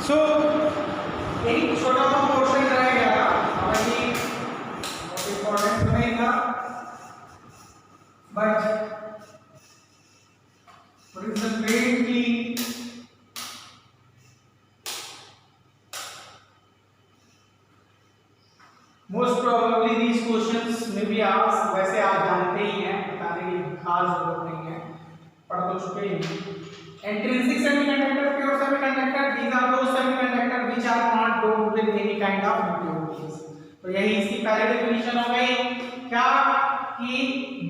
सो एक छोटा सा क्वेश्चन रह गया था, हालांकि बहुत इंपॉर्टेंट नहीं था, but what is the grade की मोस्ट प्रोबेबली these questions में भी आप वैसे आप जानते ही हैं, बताने की खास जरूरत नहीं है, पढ़ तो चुके ही। Intrinsic semiconductor, pure semiconductor, these are those semiconductor which are not doped with any kind of impurities। तो यही इसकी पहली डेफिनेशन हो गई क्या कि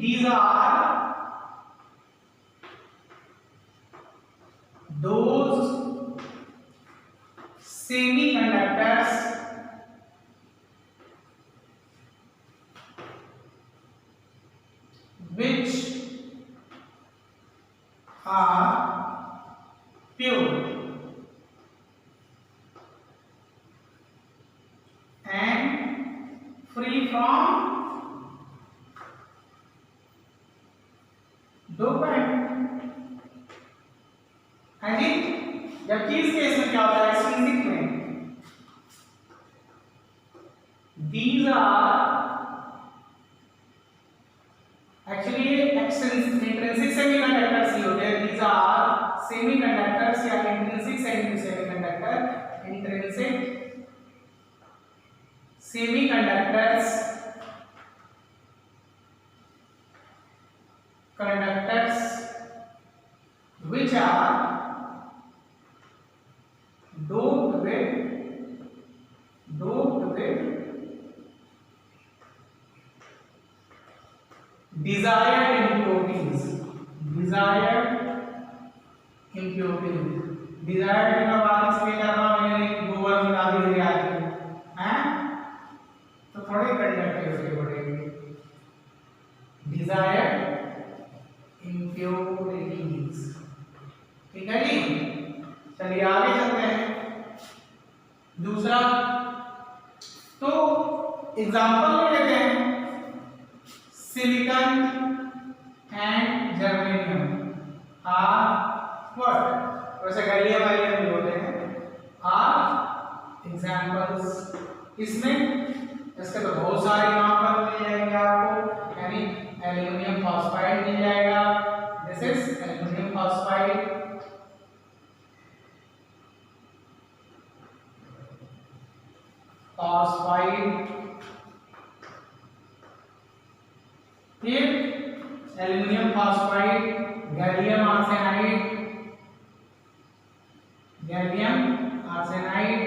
these are those semiconductors which are pure and free from dopant। हाँ जी, जबकि इस केस में क्या होता है, एक्सट्रिंसिक में these are एक्चुअली ये इंट्रिंसिक सेमीकंडक्टर्स ही होते हैं। these are सेमीकंडक्टर्स या intrinsic semiconductor, intrinsic semiconductors conductors which are doped with desired impurities। desired की मैं बात इसलिए कर रहा हूं, मैंने गोबर मिला दिया है तो थोड़े कंडक्टिविटी बढ़ेगी। desired impurities, ठीक है जी। चलिए आगे चलते हैं। दूसरा तो एग्जांपल ले लेते हैं, silicon and germanium are what, वैसे गैलियम आर्गन भी होते हैं, आर एग्जांपल्स। इसमें इसके तो बहुत सारे एग्जांपल मिल जाएंगे आपको, यानी एल्युमिनियम फॉस्फाइड मिल जाएगा, दिस इज एल्युमिनियम फॉस्फाइड, फिर एल्युमिनियम फॉस्फाइड, गैलियम आर्सेनाइड,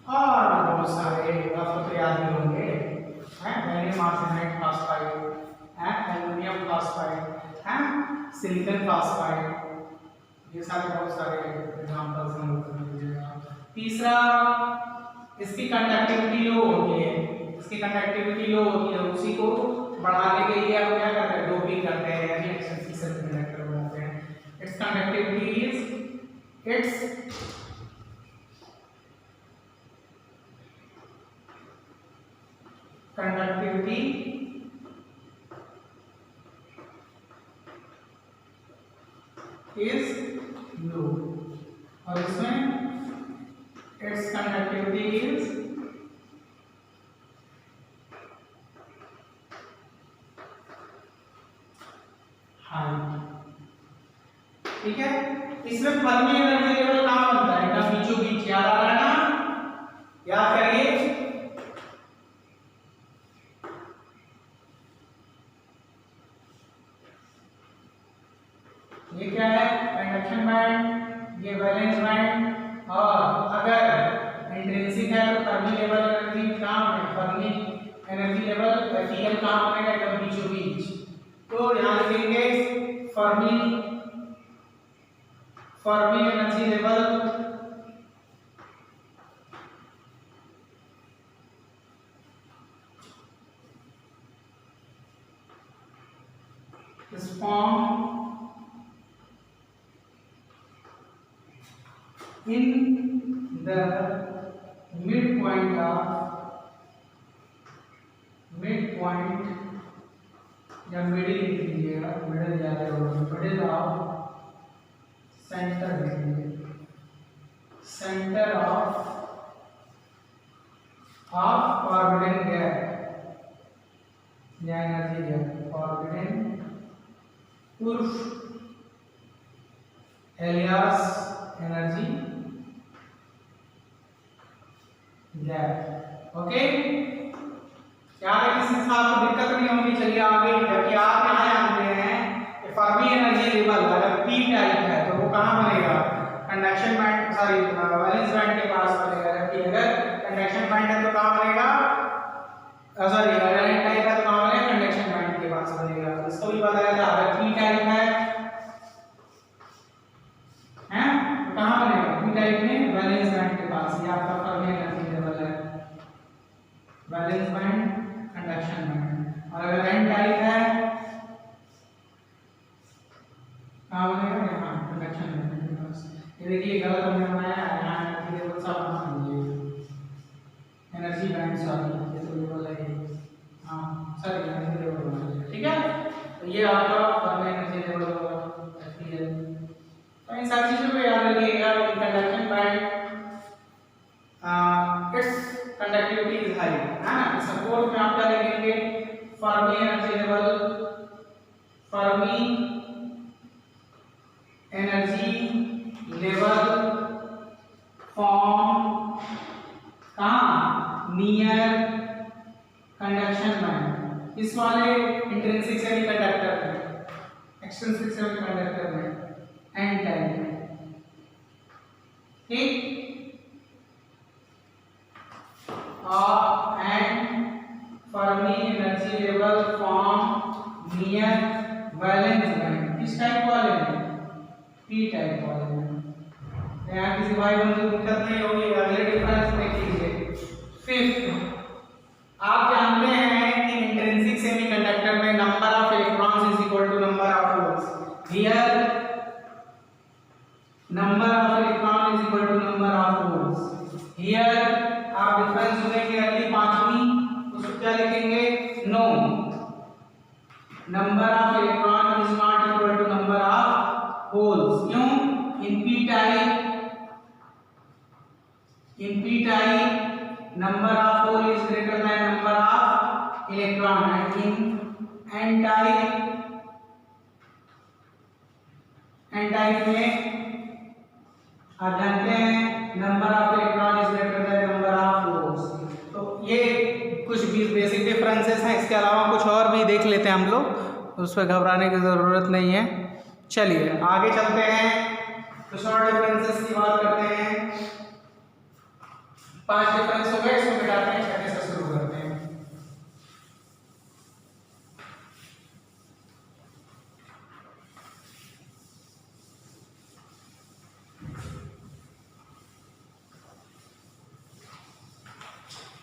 और बहुत सारे आपको याद ही होंगे, gallium arsenide phosphide, aluminium phosphide, silicon phosphide, ये सारे बहुत सारे एग्जांपल्स हैं। तीसरा, इसकी कंडक्टिविटी लो होती है, उसी को बढ़ाने के लिए हम क्या करते हैं, डोपिंग करते हैं, यानी एक्सट्रिंसिक सेमीकंडक्टर बनाते हैं। इट्स कंडक्टिविटी इज लो, और इसमें its conductivity is high। ठीक है, इसमें फर्मी एनर्जी लेवल कहां बनता है, एकदम बीचों बीच, याद आ रहा है ना, याद करिए। ये क्या है, कंडक्शन बैंड, ये वैलेंस बैंड, और अगर इंट्रिंसिक है तो फर्मी लेवल एनर्जी कहां है, फर्मी एनर्जी लेवल फील कहां बनेगा, एकदम बीचों बीच। तो यहां लिखेंगे Fermi energy level is formed in the midpoint या मिडिल लिख लीजिएगा, मिडिल ज़्यादा होगा, मिडिल ऑफ सेंटर लिख लीजिए, सेंटर ऑफ फॉरबिडन गैप या एनर्जी गैप, फॉरबिडन उर्फ एलियास एनर्जी गैप। ओके, याद है किसी से आपको दिक्कत नहीं होगी। चलिए आगे, जबकि आप यहाँ जानते हैं कि फर्मी एनर्जी लेवल अगर पी टाइप है तो वो कहाँ बनेगा, conduction band, sorry valence band के पास बनेगा। जबकि अगर कंडक्शन बैंड है तो कहाँ बनेगा, सॉरी वैलेंस टाइप है तो कहाँ बनेगा, कंडक्शन बैंड के पास बनेगा। तो इसको भी बताया था, अगर पी टाइप है तो कहाँ बनेगा, पी टाइप में वैलेंस बैंड के पास। ये आपका फर्मी एनर्जी लेवल है, वैलेंस बैंड, कंडक्शन बैंड। और अगर एन टाइप है कहाँ बनेगा, यहाँ कंडक्शन बैंड के पास। ये देखिए गलत हमने बनाया है, यहाँ एनर्जी लेवल सब बना दीजिए, एनर्जी बैंड सॉरी ये तो लेवल है, हाँ सॉरी एनर्जी लेवल बना दीजिए, ठीक है। तो ये आपका फर्मी एनर्जी लेवल होगा। तो इन सारी चीज़ों को याद रखिएगा। Conduction band it's conductivity is high, है ना। सपोर्ट में आप क्या लिखेंगे, Fermi energy level, Fermi energy level form कहाँ, नियर कंडक्शन बैंड। इस वाले इंट्रिंसिक सेमीकंडक्टर में, एक्सट्रिंसिक सेमीकंडक्टर में, एन टाइप में, ठीक। and Fermi energy level form near valence band, किस टाइप वाले में, p टाइप वाले में। यहाँ किसी भाई बंधु को दिक्कत नहीं होगी। अगले डिफरेंस देख लीजिए, फिफ्थ। आप जानते हैं कि इंट्रिंसिक सेमीकंडक्टर में number of electrons is equal to number of holes. Here number of electron is equal to number of holes. Here आप डिफरेंस सुनेंगे अगली पांचवी, उसको क्या लिखेंगे, no, number of electron is not equal to number of holes. क्यों, in P type number of hole is greater than number of electron, and in N type में आप जानते हैं number of electron is greater than number of holes. तो ये कुछ basic differences हैं, इसके अलावा कुछ और भी देख लेते हैं हम लोग, उस पर घबराने की ज़रूरत नहीं है। चलिए आगे चलते हैं, कुछ और डिफरेंसेस की बात करते हैं। 5 डिफरेंस हो गए, इसको मिटाते हैं, छठे से शुरू करते हैं।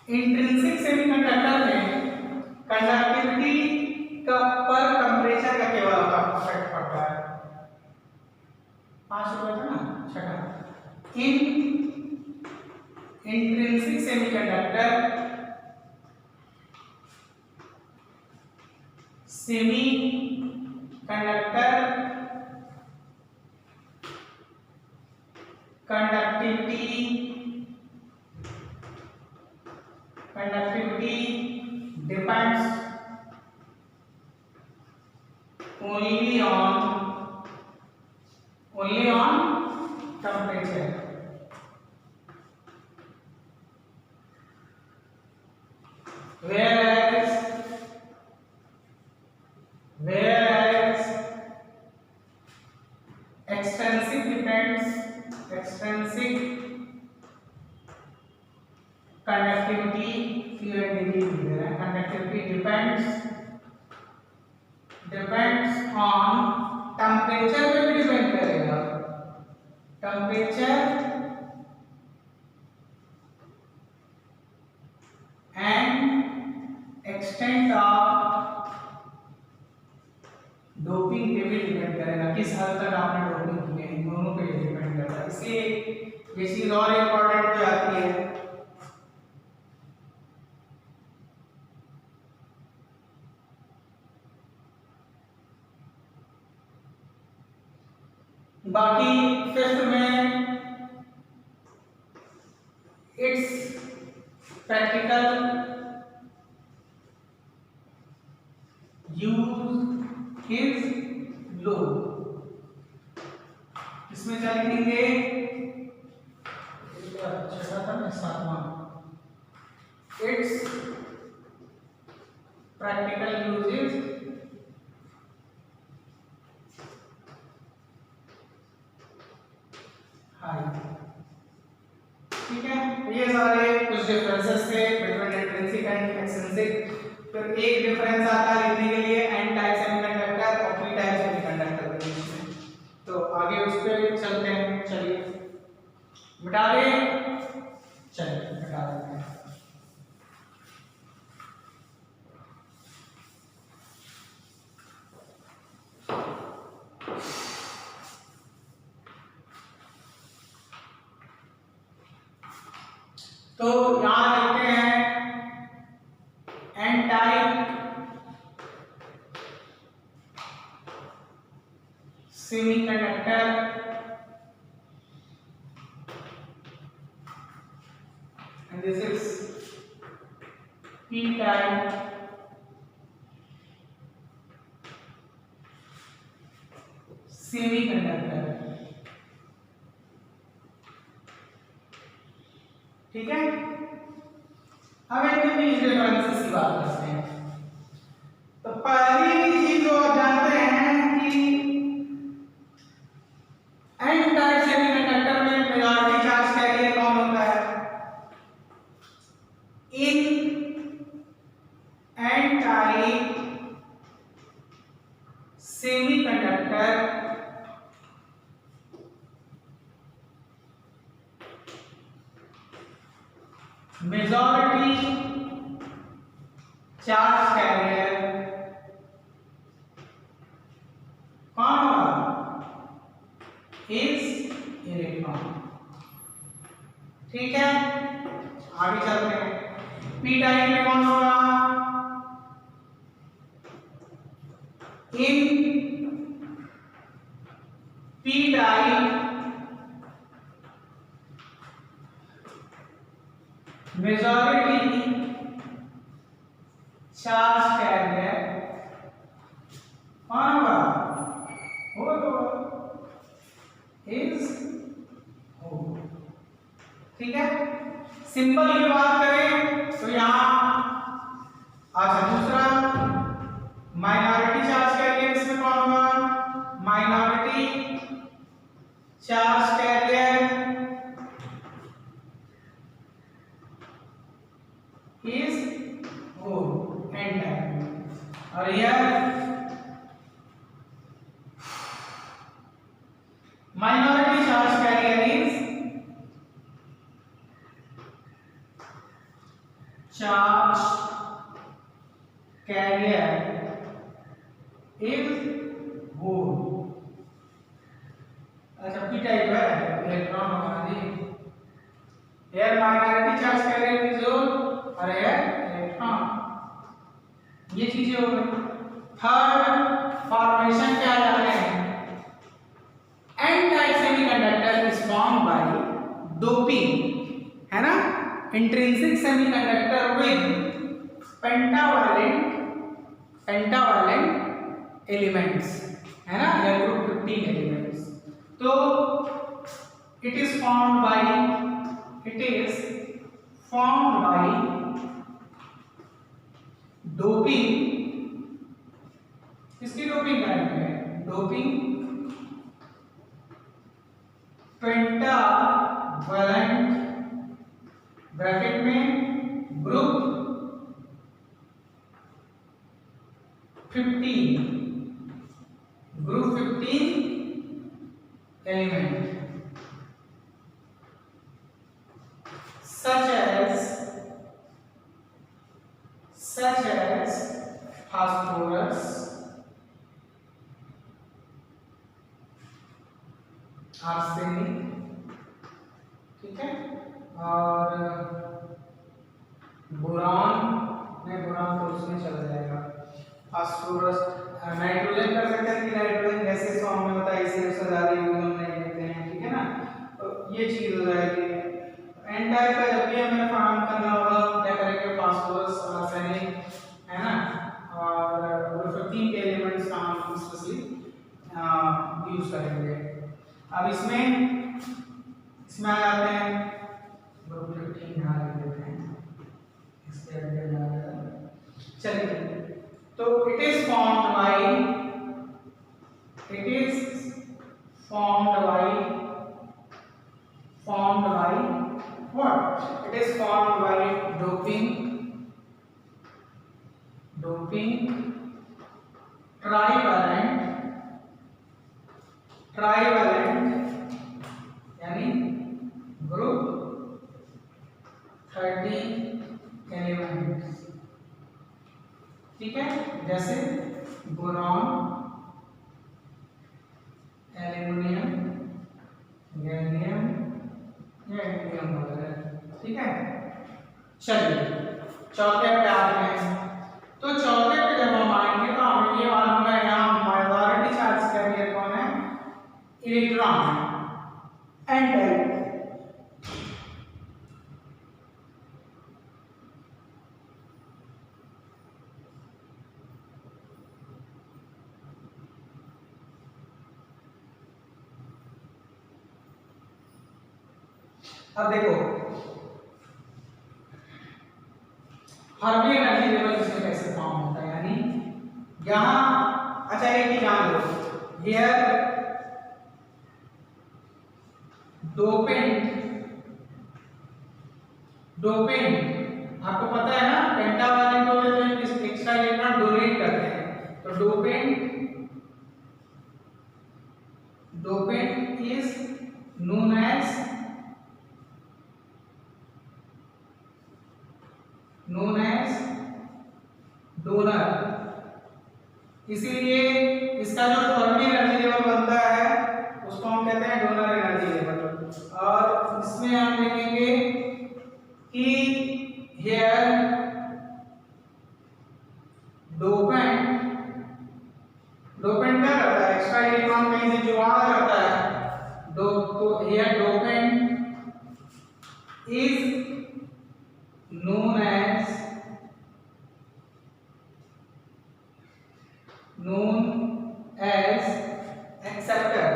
इंट्रिंसिक सेमीकंडक्टर में कंडक्टिविटी का पर टेम्परेचर का केवल इफेक्ट पड़ता है। 5 रुपए था ना, छठा। In intrinsic semiconductor conductivity depends only on temperature. Whereas extrinsic conductivity, few and degree है, conductivity depends on temperature पे भी डिपेंड करेगा, temperature and extent of doping पे भी डिपेंड करेगा, किस हद तक आपने डोपिंग की है, इन दोनों पे डिपेंड करता है। इसलिए ये चीज और इम्पोर्टेंट हो जाती है। बाकी फिफ्थ में it's practical use is low. इसमें क्या लिखेंगे? छठा था ना, सातवां। It's practical uses high. ठीक है, ये सारे कुछ डिफरेंसेस थे बिटवीन इंट्रिंसिक एंड एक्सट्रिंसिक। फिर एक डिफरेंस आता है लिखने के लिए एन टाइप सेमीकंडक्टर और पी टाइप सेमीकंडक्टर के बीच में। तो आगे उस पर चलते हैं। चलिए मिटा दें, चलिए मिटा देते हैं। तो यहां लिखते हैं N type semiconductor and this is p type semiconductor. ठीक है, अब इनके बीच डिफरेंसेस की बात करते हैं। तो पहली चीज जो आप जानते हैं कि एन टाइप सेमीकंडक्टर में मेजॉरिटी चार्ज कैरियर कौन होता है? इन N type semiconductor majority charge carrier कौन होगा? Is electron. ठीक है, आगे चलते हैं। पी टाइप में कौन होगा? In P type majority charge carrier कौन होगा? Is O। ठीक है, सिंपल की बात करें तो यहां अच्छा दूसरा माइनॉरिटी चार्ज कैरियर इसमें कौन होगा? Minority charge carrier is O n type. और यह minority charge carrier is charge carrier is O। अच्छा पी टाइप है, इलेक्ट्रॉन होगा जी। यह minority charge carrier is O और इलेक्ट्रॉन। ये चीजें हो गई। थर्ड फॉर्मेशन क्या जाते हैं? N type semiconductor is formed by doping, है ना? Intrinsic semiconductor with pentavalent elements, है ना, या ग्रुप 15 एलिमेंट्स। तो it is formed by doping. इसकी डोपिंग करेंगे, डोपिंग पेंटावैलेंट ब्रैकेट में group 15 element such as phosphorus, arsenic, ठीक है, और बोरान, नहीं बोरान तो उसमें चला जाएगा, फास्फोरस, नाइट्रोजन कर सकते हैं कि नाइट्रोजन गैसेस फॉर्म में होता है, इसलिए उसका ज्यादा यूज हम नहीं ये चीज हो जाएगी। एन टाइप का जब भी हमें फॉर्म करना होगा क्या करेंगे, फास्फोरस और आर्सेनिक, है ना, और 15 के एलिमेंट्स का हम स्पेशली यूज करेंगे। अब इसमें आ जाते हैं ग्रुप 15 यहाँ लिख देते हैं, इसके आगे चलिए। तो it is formed bye what? It is formed by doping trivalent यानी ग्रुप 30 एलिमेंट्स, ठीक है, जैसे बोरॉन, एल्यूमिनियम, गैलियम या इंडियम वगैरह, ठीक है। चलिए चौथे पे आते हैं। तो चौथे पे जब हम आएंगे तो हमें ये मालूम है यहाँ माइनॉरिटी चार्ज कैरियर कौन है, इलेक्ट्रॉन है, एन टाइप। अब देखो फर्मी एनर्जी लेवल इसमें कैसे फॉर्म होता है, यानी यहां अच्छा एक ही जान लो, हियर डोपेंट आपको पता है ना, पेंटावैलेंट होते हैं तो एक्स्ट्रा इलेक्ट्रॉन डोनेट करते हैं, तो dopant is known as donor. इसीलिए इसका जो फर्मी एनर्जी लेवल बनता है उसको हम कहते हैं डोनर एनर्जी लेवल। और इसमें हम लिखेंगे कि हियर डोपेंट क्या करता है, एक्स्ट्रा इलेक्ट्रॉन कहीं से जुगाड़ करता है, तो here dopant is known as acceptor।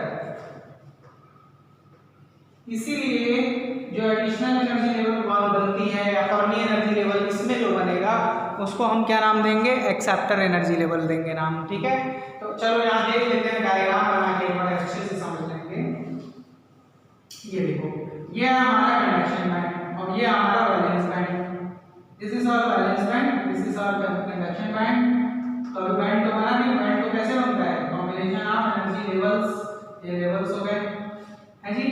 इसीलिए जो एडिशनल एनर्जी लेवल बनती है या फर्मी एनर्जी लेवल इसमें जो बनेगा उसको हम क्या नाम देंगे, एक्सेप्टर एनर्जी लेवल देंगे नाम, ठीक है। तो चलो यहाँ देख लेते हैं, डायग्राम बना के बड़े अच्छे से समझ लेंगे। ये देखो, ये हमारा कंडक्शन बैंड और ये हमारा valence band. This is our valence band, this is our conduction band. तो बैंड तो बना नहीं, बैंड तो कैसे बनता है, कॉम्बिनेशन ऑफ एनर्जी लेवल्स, ये लेवल्स हो गए है जी।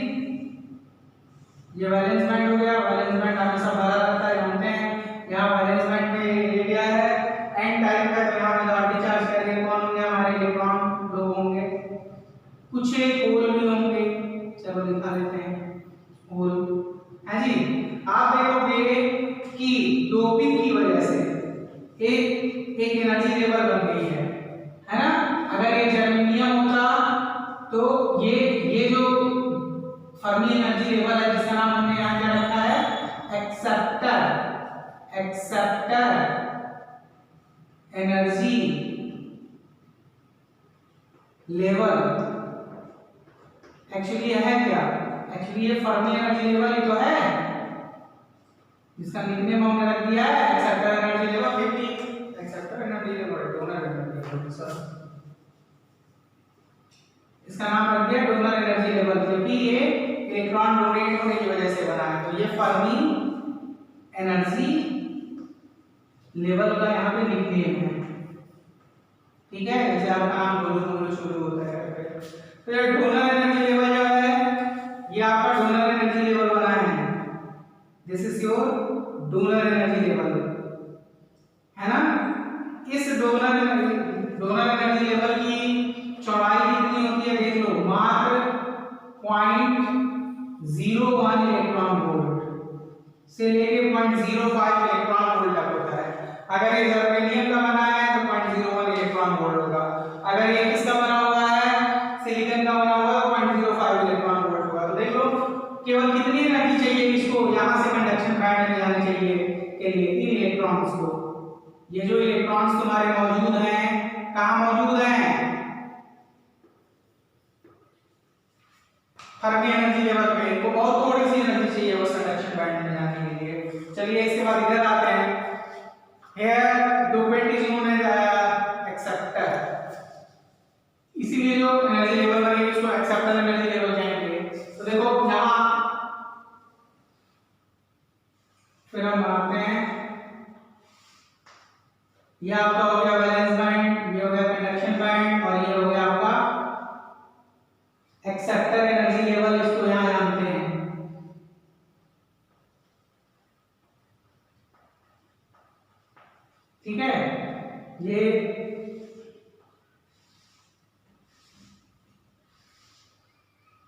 ये वैलेंस बैंड हो गया, वैलेंस बैंड हमेशा भरा रहता है, जानते हैं। यहाँ वैलेंस बैंड पे एरिया है एन टाइप का, तो यहाँ मेजॉरिटी चार्ज कैरियर कौन होंगे, हमारे इलेक्ट्रॉन दो होंगे, कुछ एक होल भी होंगे, चलो दिखा देते हैं होल है जी। आप देखोगे कि डोपिंग की वजह से एक एनर्जी लेवल बन गई है ना। अगर ये जर्मेनियम होता तो ये जो फर्मी एनर्जी लेवल है जिसका नाम हमने यहाँ क्या रखा है, एक्सेप्टर एनर्जी लेवल। एक्चुअली है क्या, एक्चुअली ये फर्मी एनर्जी लेवल ही तो है, जिसका निकनेम हमने रख दिया है acceptor energy level. Acceptor energy level, donor energy level, sir इसका नाम रख दिया डोनर एनर्जी लेवल, क्योंकि ये इलेक्ट्रॉन डोनेट होने की वजह से बना है। तो ये फर्मी एनर्जी लेवल का यहाँ पे निकनेम है, ठीक है। जैसे आपका नाम बोलो शुरू होता है, तो ये डोनर एनर्जी लेवल जो है ये आपका डोनर एनर्जी लेवल बना है, this is your donor energy level, है ना। इस डोनर एनर्जी लेवल की चौड़ाई कितनी होती है, देख लो, मात्र 0.01 इलेक्ट्रॉन वोल्ट से लेके 0.05 इलेक्ट्रॉन वोल्ट तक होता है। अगर ये जर्मेनियम का बना है तो 0.01 इलेक्ट्रॉन वोल्ट होगा, अगर ये किसका बना हुआ है, सिलिकॉन का बना हुआ है तो 0.05 इलेक्ट्रॉन वोल्ट होगा। तो देख लो केवल इलेक्ट्रॉन्स को। ये जो इलेक्ट्रॉन्स तुम्हारे मौजूद हैं, कहाँ मौजूद हैं? फर्मी एनर्जी लेवल पे। इनको बहुत थोड़ी सी एनर्जी चाहिए उस कंडक्शन बैंड में जाने के लिए। चलिए इसके बाद इधर आते हैं। Here dopant is known as acceptor। इसीलिए जो एनर्जी लेवल बनेगी उसको एक्सेप्टर एनर्जी लेवल कहेंगे। तो देखो यहाँ फिर हम बनाते हैं, ये आपका हो गया वैलेंस बैंड, ये हो गया कंडक्शन बैंड, और ये हो गया आपका एक्सेप्टर एनर्जी लेवल, इसको यहाँ जानते हैं। ठीक है, ये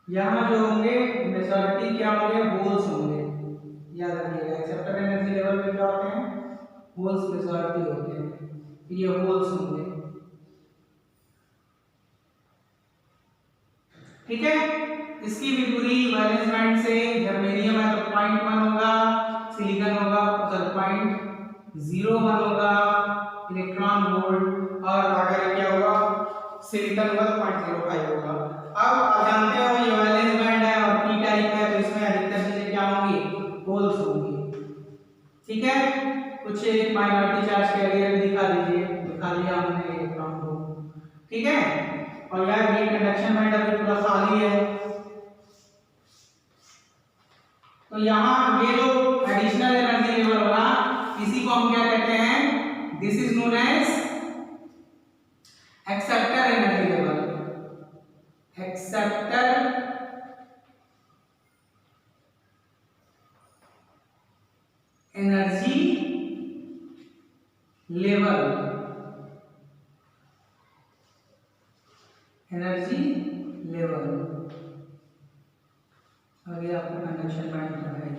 यहाँ जो होंगे मेजॉरिटी क्या होंगे? होल्स होंगे। याद रखिएगा एक्सेप्टर एनर्जी लेवल पे क्या होते हैं? होल्स मेजॉरिटी होते हैं। ये होल्स होंगे। ठीक है, इसकी भी दूरी वैलेंस बैंड से, जर्मेनियम है तो 0.1 होगा, सिलिकॉन होगा तो 0.01 होगा इलेक्ट्रॉन वोल्ट, और अगर क्या होगा सिलिकॉन होगा तो 0.05 होगा। अब आप जानते हो ये वैलेंस बैंड है और पी टाइप है, तो इसमें अधिकतर चीजें क्या होंगी? होल्स होंगी। ठीक है, कुछ एक माइनॉरिटी चार्ज कैरियर दिखा दीजिए, दिखा दिया हमने इलेक्ट्रॉन को। ठीक है, और यार ये कंडक्शन बैंड अभी पूरा खाली है, तो यहाँ ये जो एडिशनल एनर्जी लेवल होगा इसी को हम क्या कहते हैं? This is known as acceptor energy level. Acceptor energy level, energy level. आगे आपको कंडक्शन बैंड दिखाई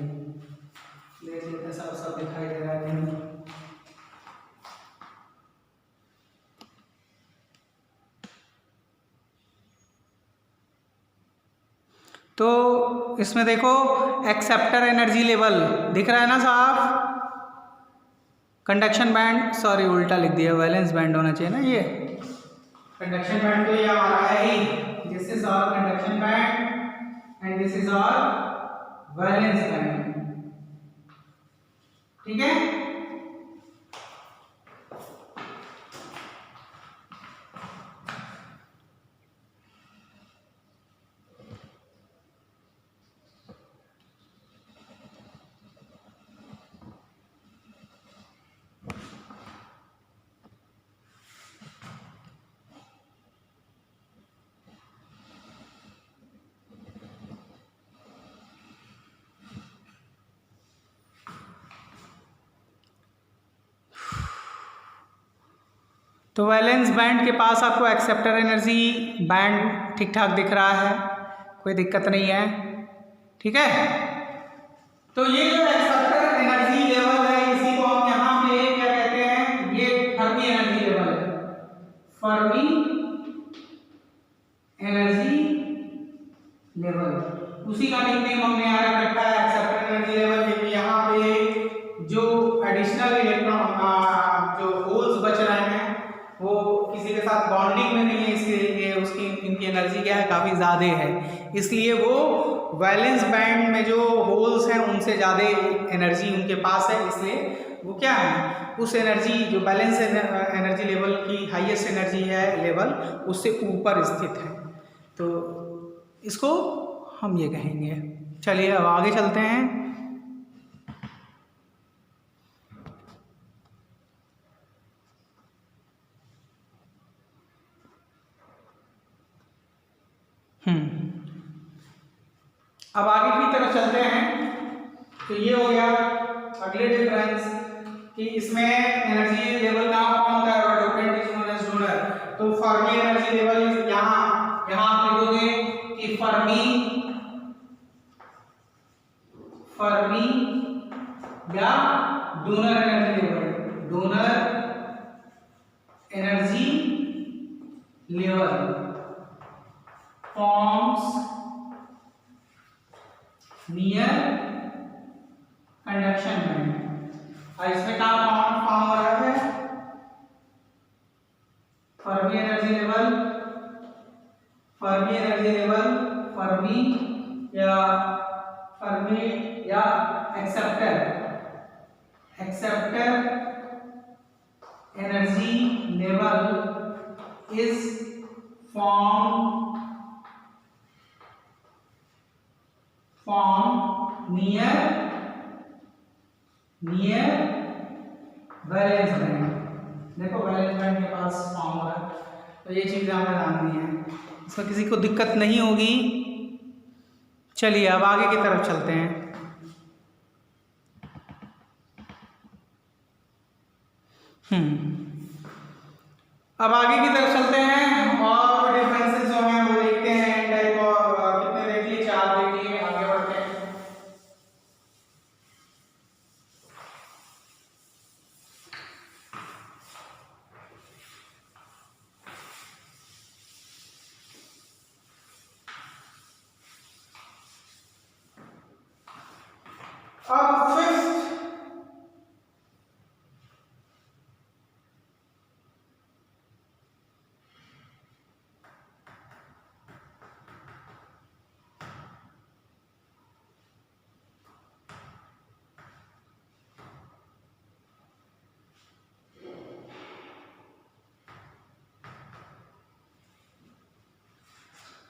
देते सब दिखाई दे रहा है। तो इसमें देखो एक्सेप्टर एनर्जी लेवल दिख रहा है ना साहब? कंडक्शन बैंड, सॉरी उल्टा लिख दिया, वैलेंस बैंड होना चाहिए ना ये। कंडक्शन बैंड तो ये हमारा है ही, this is our conduction band and this is our valence band. ठीक है, तो वैलेंस बैंड के पास आपको एक्सेप्टर एनर्जी बैंड ठीक ठाक दिख रहा है, कोई दिक्कत नहीं है। ठीक है, तो ये जो एक्सेप्टर एनर्जी लेवल है इसी को हम यहाँ पे क्या कहते हैं? ये फर्मी एनर्जी लेवल है, फर्मी एनर्जी लेवल। उसी का निकनेम हमने यहाँ रखा है एक्सेप्टर एनर्जी लेवल, क्योंकि यहाँ पे जो एडिशनल इलेक्ट्रॉन जो होल्स बच रहे हैं वो किसी के साथ बॉन्डिंग में नहीं है, इसलिए उसकी इनकी एनर्जी क्या है? काफ़ी ज़्यादा है, इसलिए वो वैलेंस बैंड में जो होल्स हैं उनसे ज़्यादा एनर्जी उनके पास है, इसलिए वो क्या है? उस एनर्जी जो बैलेंस एनर्जी लेवल की हाईएस्ट एनर्जी है लेवल उससे ऊपर स्थित है, तो इसको हम ये कहेंगे। चलिए अब आगे चलते हैं। अब आगे की तरफ चलते हैं। तो ये हो गया अगले डिफरेंस कि इसमें एनर्जी लेवल कहाँ फॉर्म होता है? Dopant is known as donor. तो फर्मी एनर्जी लेवल इज यहाँ आप लिखोगे कि फर्मी या donor energy level, donor energy level forms near conduction band. और इसमें कहाँ फॉर्म हो रहा है, Fermi energy level, Fermi energy level, Fermi या acceptor energy level is formed near valence band. देखो वैलेंस बैंड के पास फॉर्म हो रहा है, तो ये चीज़ हमें जाननी है, इसमें किसी को दिक्कत नहीं होगी। चलिए अब आगे की तरफ चलते हैं। अब आगे की तरफ चलते हैं और डिफरेंसेस जो हैं वो देखते हैं। एन टाइप और कितने देख लिए, 4 देख लिए। आगे बढ़ते हैं। अब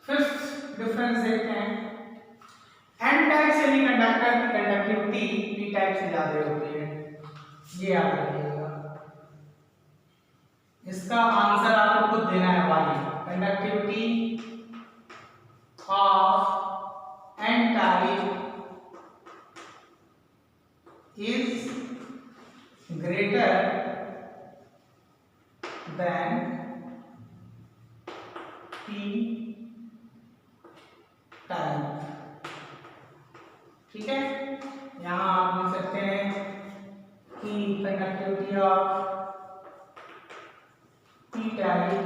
फिफ्थ डिफरेंस देखते हैं। एन टाइप सेमीकंडक्टर की कंडक्टिविटी पी टाइप से ज्यादा होती है, ये याद रखिएगा। इसका आंसर आपको खुद देना है why. Conductivity of N type is greater than P type. ठीक है, यहां आप लिख सकते हैं कि conductivity of P type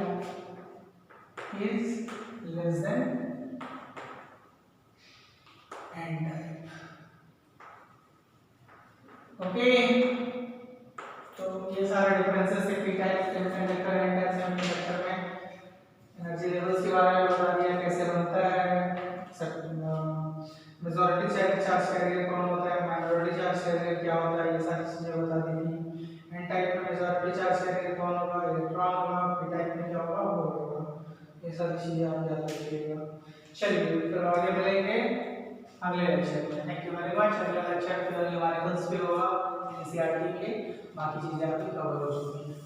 is less than N type. Okay, तो ये सारे डिफरेंसेस थे P type semiconductor N type semiconductor में। एनर्जी लेवल्स के बारे में बता दिया, कैसे बनता है, मेजॉरिटी चार्ज कैरियर कौन होता है, माइनॉरिटी चार्ज कैरियर क्या होता है, ये सारी चीजें बता दी थी। एन टाइप में मेजॉरिटी चार्ज कैरियर कौन होगा, इलेक्ट्रॉन होगा। पी टाइप में क्या होगा, वो होगा। ये सारी चीजें आप याद रखिएगा। चलिए फिर आगे मिलेंगे अगले लेक्चर में। Thank you very much. अगला लेक्चर फिर न्यूमेरिकल्स पे होगा, एनसीईआरटी के बाकी चीजें आपकी कवर हो चुकी हैं।